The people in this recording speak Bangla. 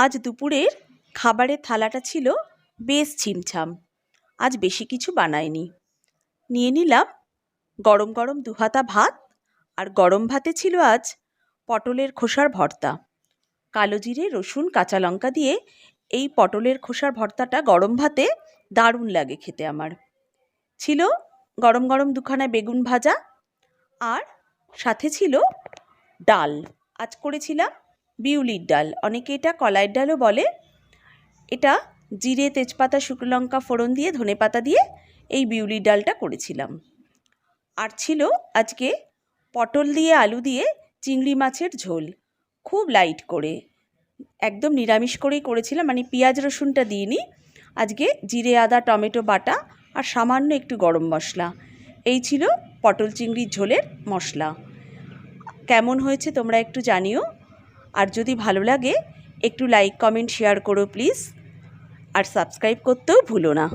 আজ দুপুরের খাবারের থালাটা ছিল বেশ ছিমছাম। আজ বেশি কিছু বানাইনি। নিয়ে নিলাম গরম গরম দুহাতা ভাত, আর গরম ভাতে ছিল আজ পটলের খোসার ভর্তা। কালো জিরে, রসুন, কাঁচা লঙ্কা দিয়ে এই পটলের খোসার ভর্তাটা গরম ভাতে দারুণ লাগে খেতে আমার। ছিল গরম গরম দুখানা বেগুন ভাজা, আর সাথে ছিল ডাল। আজ করেছিলাম বিউলির ডাল, অনেকে এটা কলাইয়ের ডালও বলে। এটা জিরে, তেজপাতা, শুকনো লঙ্কা ফোড়ন দিয়ে, ধনেপাতা দিয়ে এই বিউলির ডালটা করেছিলাম। আর ছিল আজকে পটল দিয়ে আলু দিয়ে চিংড়ি মাছের ঝোল, খুব লাইট করে, একদম নিরামিষ করেই করেছিলাম, মানে পেঁয়াজ রসুনটা দিইনি। আজকে জিরে, আদা, টমেটো বাটা আর সামান্য একটু গরম মশলা, এই ছিল পটল চিংড়ির ঝোলের মশলা। কেমন হয়েছে তোমরা একটু জানিও, আর যদি ভালো লাগে একটু লাইক, কমেন্ট, শেয়ার করো প্লিজ, আর সাবস্ক্রাইব করতেও ভুলো না।